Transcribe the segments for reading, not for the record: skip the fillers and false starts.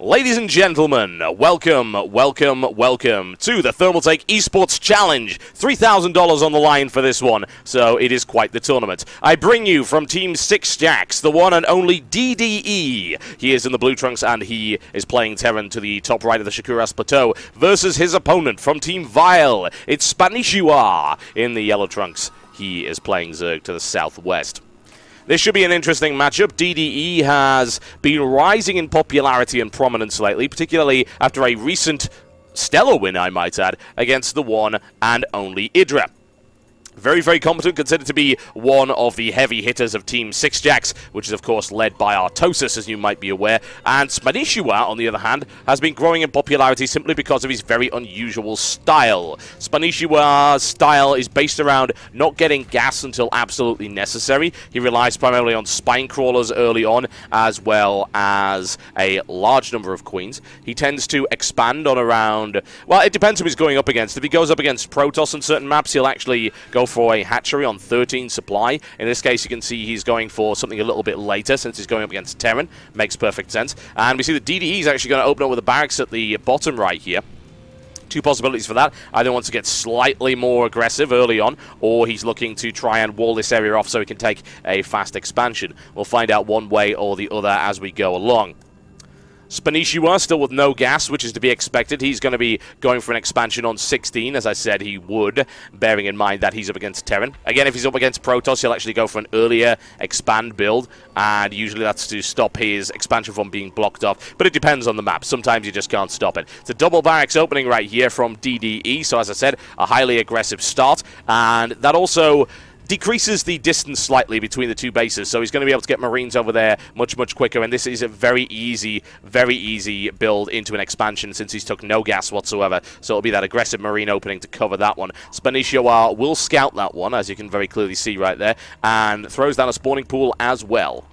Ladies and gentlemen, welcome to the Thermaltake Esports Challenge. $3,000 on the line for this one, so it is quite the tournament. I bring you from Team 6 Jacks, the one and only DDE. He is in the blue trunks and he is playing Terran to the top right of the Shakuras Plateau versus his opponent from Team Vile. It's Spanishiwa in the yellow trunks. He is playing Zerg to the southwest. This should be an interesting matchup. DDE has been rising in popularity and prominence lately, particularly after a recent stellar win, I might add, against the one and only Idra. Very, very competent, considered to be one of the heavy hitters of Team 6 Jacks, which is, of course, led by Artosis, as you might be aware. And Spanishiwa, on the other hand, has been growing in popularity simply because of his very unusual style. Spanishiwa's style is based around not getting gas until absolutely necessary. He relies primarily on spine crawlers early on, as well as a large number of queens. He tends to expand on around... Well, it depends who he's going up against. If he goes up against Protoss on certain maps, he'll actually go for a hatchery on 13 supply. In this case, you can see he's going for something a little bit later since he's going up against Terran. Makes perfect sense. And we see that DDE is actually going to open up with a barracks at the bottom right here. Two possibilities for that. Either wants to get slightly more aggressive early on, or he's looking to try and wall this area off so he can take a fast expansion. We'll find out one way or the other as we go along. Spanishiwa still with no gas, which is to be expected. He's going to be going for an expansion on 16, as I said he would, bearing in mind that he's up against Terran. Again, if he's up against Protoss, he'll actually go for an earlier expand build, and usually that's to stop his expansion from being blocked off, but it depends on the map. Sometimes you just can't stop it. It's a double barracks opening right here from DDE, so as I said, a highly aggressive start, and that also decreases the distance slightly between the two bases, so he's going to be able to get Marines over there much, much quicker, and this is a very easy build into an expansion since he's took no gas whatsoever, so it'll be that aggressive Marine opening to cover that one. Spanishiwa will scout that one, as you can very clearly see right there, and throws down a spawning pool as well.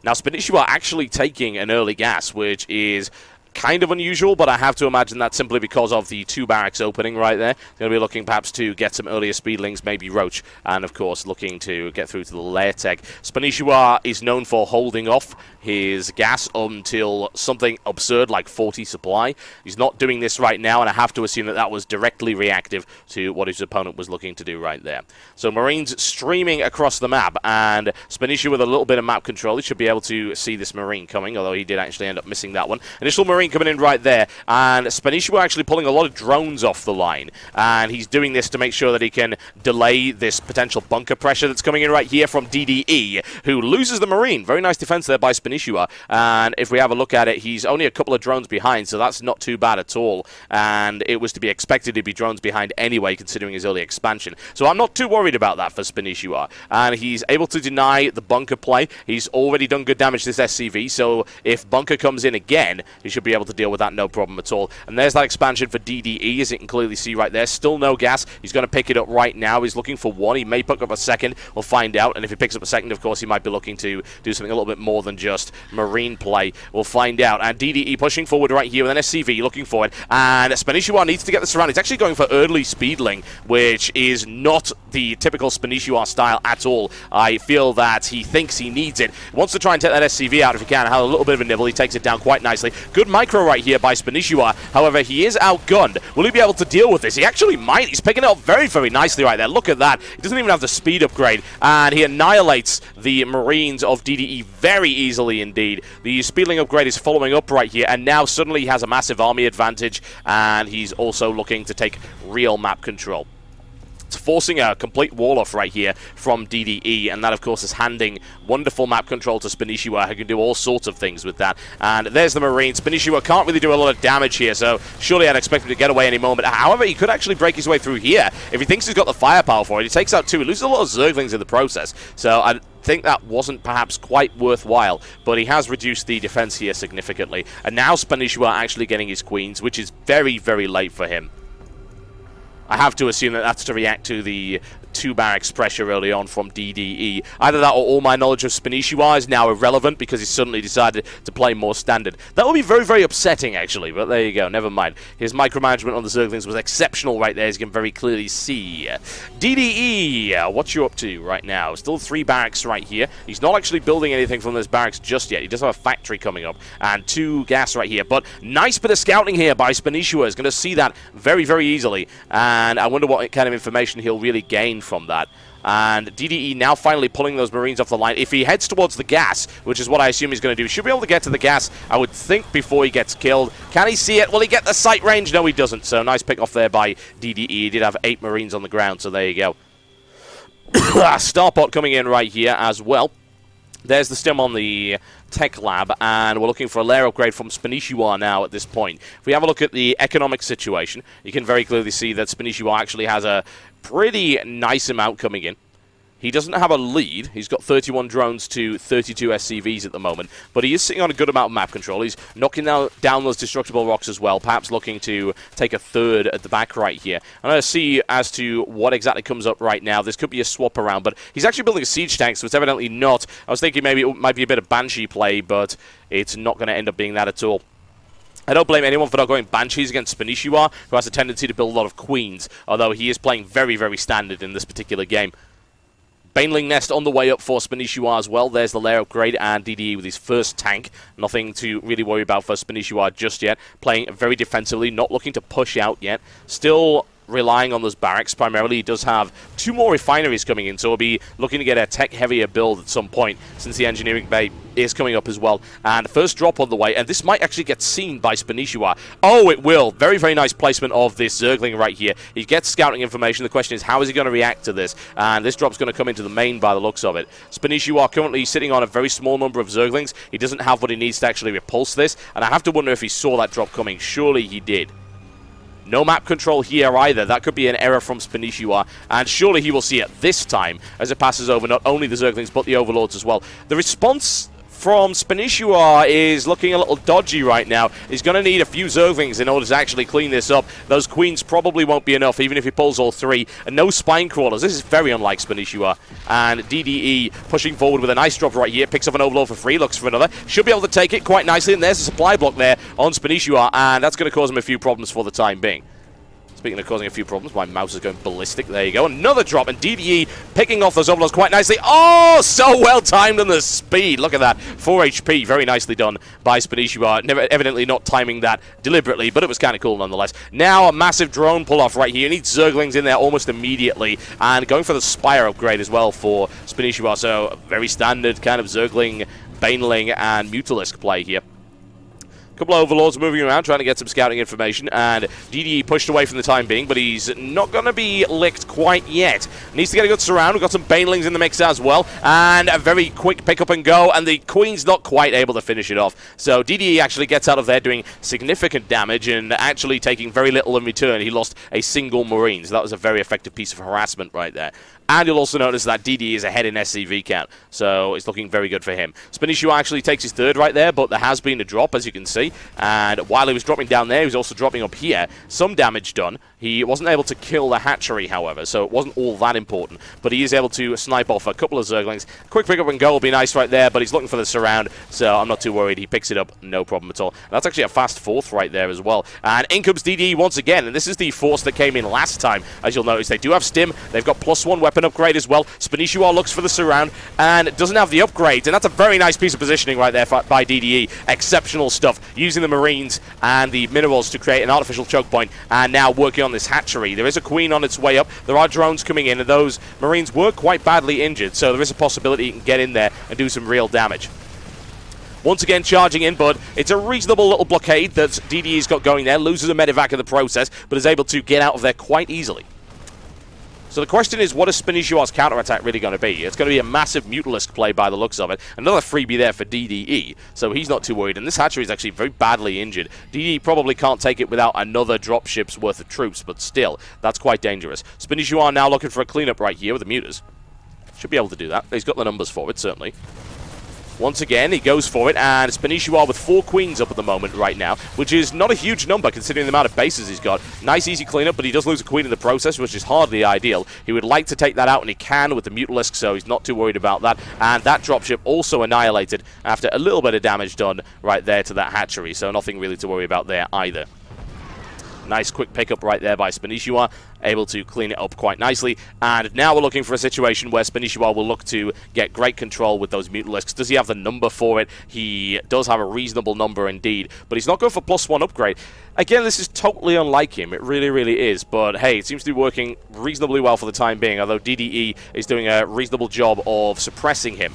Now, Spanishiwa actually taking an early gas, which is kind of unusual, but I have to imagine that's simply because of the two barracks opening right there. Going to be looking perhaps to get some earlier speedlings, maybe Roach, and of course looking to get through to the lair tech. Spanishiwa is known for holding off his gas until something absurd like 40 supply. He's not doing this right now, and I have to assume that that was directly reactive to what his opponent was looking to do right there. So Marines streaming across the map, and Spanishiwa with a little bit of map control. He should be able to see this Marine coming, although he did actually end up missing that one. Initial Marine coming in right there, and Spanishiwa actually pulling a lot of drones off the line, and he's doing this to make sure that he can delay this potential bunker pressure that's coming in right here from DDE, who loses the Marine. Very nice defense there by Spanishiwa, and if we have a look at it, he's only a couple of drones behind, so that's not too bad at all, and it was to be expected to be drones behind anyway, considering his early expansion. So I'm not too worried about that for Spanishiwa, and he's able to deny the bunker play. He's already done good damage to this SCV, so if bunker comes in again, he should be able to deal with that no problem at all. And there's that expansion for DDE, as you can clearly see right there. Still no gas. He's going to pick it up right now. He's looking for one. He may pick up a second. We'll find out. And if he picks up a second, of course, he might be looking to do something a little bit more than just Marine play. We'll find out. And DDE pushing forward right here with an SCV, looking for it. And Spanishiwa needs to get this around. He's actually going for early speedling, which is not the typical Spanishiwa style at all. I feel that he thinks he needs it. He wants to try and take that SCV out if he can. Have a little bit of a nibble. He takes it down quite nicely. Good micro right here by Spanishiwa. However, he is outgunned. Will he be able to deal with this? He actually might. He's picking it up very, very nicely right there. Look at that. He doesn't even have the speed upgrade, and he annihilates the Marines of DDE very easily indeed. The speedling upgrade is following up right here, and now suddenly he has a massive army advantage, and he's also looking to take real map control. It's forcing a complete wall-off right here from DDE, and that, of course, is handing wonderful map control to Spanishiwa, who can do all sorts of things with that. And there's the Marine. Spanishiwa can't really do a lot of damage here, so surely I'd expect him to get away any moment. However, he could actually break his way through here if he thinks he's got the firepower for it. He takes out two. He loses a lot of Zerglings in the process, so I think that wasn't perhaps quite worthwhile, but he has reduced the defense here significantly. And now Spanishiwa actually getting his queens, which is very, very late for him. I have to assume that that's to react to the 2 barracks pressure early on from DDE. Either that or all my knowledge of Spanishiwa is now irrelevant because he suddenly decided to play more standard. That would be very, very upsetting, actually, but there you go, never mind. His micromanagement on the Zerglings was exceptional right there, as you can very clearly see. DDE, what you up to right now? Still 3 barracks right here. He's not actually building anything from those barracks just yet. He does have a factory coming up, and 2 gas right here, but nice bit of scouting here by Spanishiwa. Is going to see that very, very easily, and I wonder what kind of information he'll really gain from that. And DDE now finally pulling those Marines off the line. If he heads towards the gas, which is what I assume he's going to do, should be able to get to the gas, I would think, before he gets killed. Can he see it? Will he get the sight range? No, he doesn't. So nice pick off there by DDE. He did have 8 Marines on the ground, so there you go. Starpot coming in right here as well. There's the stim on the tech lab, and we're looking for a layer upgrade from Spanishiwa now at this point. If we have a look at the economic situation, you can very clearly see that Spanishiwa actually has a pretty nice amount coming in. He doesn't have a lead. He's got 31 drones to 32 SCVs at the moment, but he is sitting on a good amount of map control. He's knocking down those destructible rocks as well, perhaps looking to take a third at the back right here. I'm going to see as to what exactly comes up right now. This could be a swap around, but he's actually building a siege tank, so it's evidently not. I was thinking maybe it might be a bit of Banshee play, but it's not going to end up being that at all. I don't blame anyone for not going Banshees against Spanishiwa, who has a tendency to build a lot of Queens, although he is playing very, very standard in this particular game. Baneling Nest on the way up for Spanishiwa as well. There's the layer upgrade, and DDE with his first tank. Nothing to really worry about for Spanishiwa just yet. Playing very defensively, not looking to push out yet. Still relying on those barracks primarily. He does have 2 more refineries coming in, so he'll be looking to get a tech-heavier build at some point, since the engineering bay is coming up as well. And first drop on the way, and this might actually get seen by Spanishiwa. Oh, it will. Very, very nice placement of this Zergling right here. He gets scouting information. The question is, how is he going to react to this? And this drop's going to come into the main by the looks of it. Spanishiwa currently sitting on a very small number of Zerglings. He doesn't have what he needs to actually repulse this, and I have to wonder if he saw that drop coming. Surely he did. No map control here either. That could be an error from Spanishiwa, and surely he will see it this time as it passes over not only the Zerglings but the Overlords as well. The response from Spanishiwa is looking a little dodgy right now. He's going to need a few Zerglings in order to actually clean this up. Those Queens probably won't be enough, even if he pulls all 3. And no Spine Crawlers. This is very unlike Spanishiwa. And DDE pushing forward with a nice drop right here. Picks up an Overlord for free, looks for another. Should be able to take it quite nicely. And there's a supply block there on Spanishiwa, and that's going to cause him a few problems for the time being. Speaking of causing a few problems, my mouse is going ballistic. There you go. Another drop, and DDE picking off those Overlords quite nicely. Oh, so well timed on the speed. Look at that. 4 HP. Very nicely done by Spanishiwa. Evidently not timing that deliberately, but it was kind of cool nonetheless. Now a massive drone pull-off right here. You need Zerglings in there almost immediately, and going for the Spire upgrade as well for Spanishiwa. So a very standard kind of Zergling, Baneling, and Mutalisk play here. Couple of Overlords moving around, trying to get some scouting information, and DDE pushed away from the time being, but he's not going to be licked quite yet. Needs to get a good surround. We've got some Banelings in the mix as well, and a very quick pick up and go, and the Queen's not quite able to finish it off. So DDE actually gets out of there doing significant damage and actually taking very little in return. He lost a single Marine, so that was a very effective piece of harassment right there. And you'll also notice that DDE is ahead in SCV count, so it's looking very good for him. Spanishiwa actually takes his 3rd right there, but there has been a drop, as you can see. And while he was dropping down there, he was also dropping up here. Some damage done. He wasn't able to kill the hatchery, however, so it wasn't all that important. But he is able to snipe off a couple of Zerglings. Quick pick up and go will be nice right there, but he's looking for the surround, so I'm not too worried. He picks it up, no problem at all. And that's actually a fast 4th right there as well. And in comes DDE once again, and this is the force that came in last time, as you'll notice. They do have stim. They've got +1 weapon upgrade as well. Spanishiwa looks for the surround and doesn't have the upgrades, and that's a very nice piece of positioning right there by DDE. Exceptional stuff, using the Marines and the minerals to create an artificial choke point, and now working on this hatchery. There is a Queen on its way up. There are drones coming in, and those Marines were quite badly injured, so there is a possibility he can get in there and do some real damage. Once again charging in, but it's a reasonable little blockade that DDE's got going there. Loses a medevac in the process, but is able to get out of there quite easily. So the question is, what is Spanishiwa's counterattack really going to be? It's going to be a massive Mutalisk play by the looks of it. Another freebie there for DDE, so he's not too worried. And this hatchery is actually very badly injured. DDE probably can't take it without another dropship's worth of troops, but still, that's quite dangerous. Spanishiwa now looking for a cleanup right here with the Mutas. Should be able to do that. He's got the numbers for it, certainly. Once again, he goes for it, and Spanishiwa with 4 queens up at the moment right now, which is not a huge number considering the amount of bases he's got. Nice, easy cleanup, but he does lose a queen in the process, which is hardly ideal. He would like to take that out, and he can with the Mutalisk, so he's not too worried about that. And that dropship also annihilated after a little bit of damage done right there to that hatchery, so nothing really to worry about there either. Nice quick pickup right there by Spanishiwa, able to clean it up quite nicely. And now we're looking for a situation where Spanishiwa will look to get great control with those Mutalisks. Does he have the number for it? He does have a reasonable number indeed, but he's not going for +1 upgrade. Again, this is totally unlike him. It really, really is. But hey, it seems to be working reasonably well for the time being, although DDE is doing a reasonable job of suppressing him.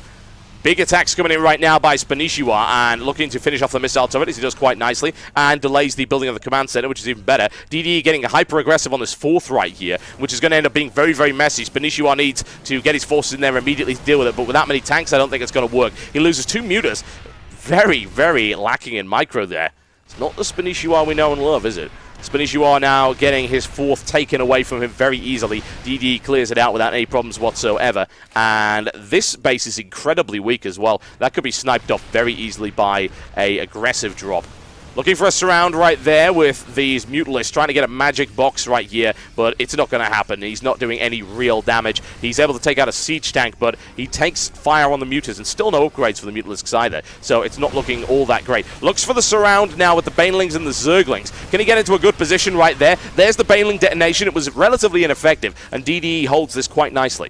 Big attacks coming in right now by Spanishiwa, and looking to finish off the missile turret, as he does quite nicely, and delays the building of the command center, which is even better. DDE getting hyper-aggressive on this 4th right here, which is going to end up being very, very messy. Spanishiwa needs to get his forces in there immediately to deal with it, but with that many tanks, I don't think it's going to work. He loses 2 mutas. Very, very lacking in micro there. It's not the Spanishiwa we know and love, is it? Spanishiwa now getting his 4th taken away from him very easily. DDE clears it out without any problems whatsoever. And this base is incredibly weak as well. That could be sniped off very easily by an aggressive drop. Looking for a surround right there with these Mutalisks, trying to get a magic box right here, but it's not going to happen. He's not doing any real damage. He's able to take out a siege tank, but he takes fire on the Mutas, and still no upgrades for the Mutalisks either, so it's not looking all that great. Looks for the surround now with the Banelings and the Zerglings. Can he get into a good position right there? There's the Baneling detonation. It was relatively ineffective, and DDE holds this quite nicely.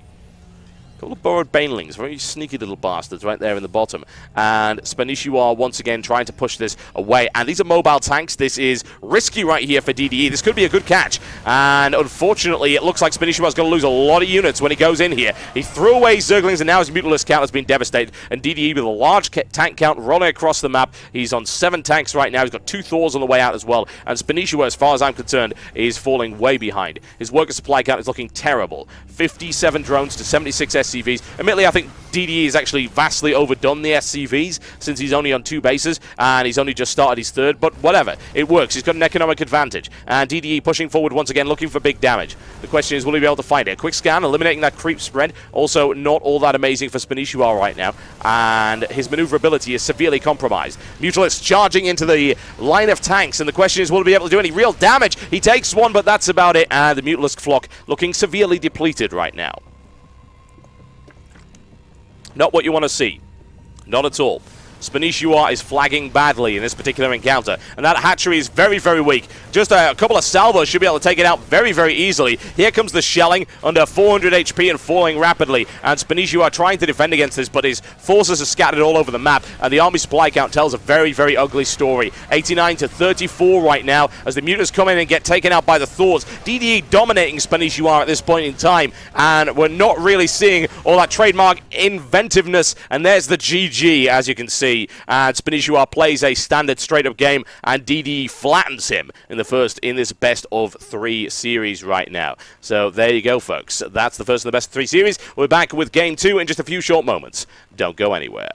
Couple of borrowed Banelings, very sneaky little bastards right there in the bottom. And Spanishiwa once again trying to push this away. And these are mobile tanks. This is risky right here for DDE. This could be a good catch. And unfortunately, it looks like Spanishiwa's going to lose a lot of units when he goes in here. He threw away Zerglings, and now his Mutalisk count has been devastated. And DDE with a large tank count rolling across the map. He's on 7 tanks right now. He's got 2 Thors on the way out as well. And Spanishiwa, as far as I'm concerned, is falling way behind. His worker supply count is looking terrible. 57 drones to 76 SCVs. Admittedly, I think DDE has actually vastly overdone the SCVs since he's only on 2 bases and he's only just started his 3rd, but whatever. It works. He's got an economic advantage. And DDE pushing forward once again, looking for big damage. The question is, will he be able to find it? A quick scan, eliminating that creep spread. Also, not all that amazing for Spanishiwa right now. And his maneuverability is severely compromised. Mutalisk charging into the line of tanks, and the question is, will he be able to do any real damage? He takes 1, but that's about it. And the Mutalisk flock looking severely depleted right now. Not what you want to see. Not at all. Spanishiwa is flagging badly in this particular encounter, and that hatchery is very, very weak. Just a couple of salvos should be able to take it out very, very easily. Here comes the shelling under 400 HP and falling rapidly, and Spanishiwa trying to defend against this, but his forces are scattered all over the map, and the army supply count tells a very, very ugly story. 89 to 34 right now as the Mutas come in and get taken out by the Thors. DDE dominating Spanishiwa at this point in time, and we're not really seeing all that trademark inventiveness, and there's the GG, as you can see. And Spanishiwa plays a standard straight-up game, and DDE flattens him in the first in this best of 3 series right now. So there you go, folks. That's the first of the best of 3 series. We're back with Game 2 in just a few short moments. Don't go anywhere.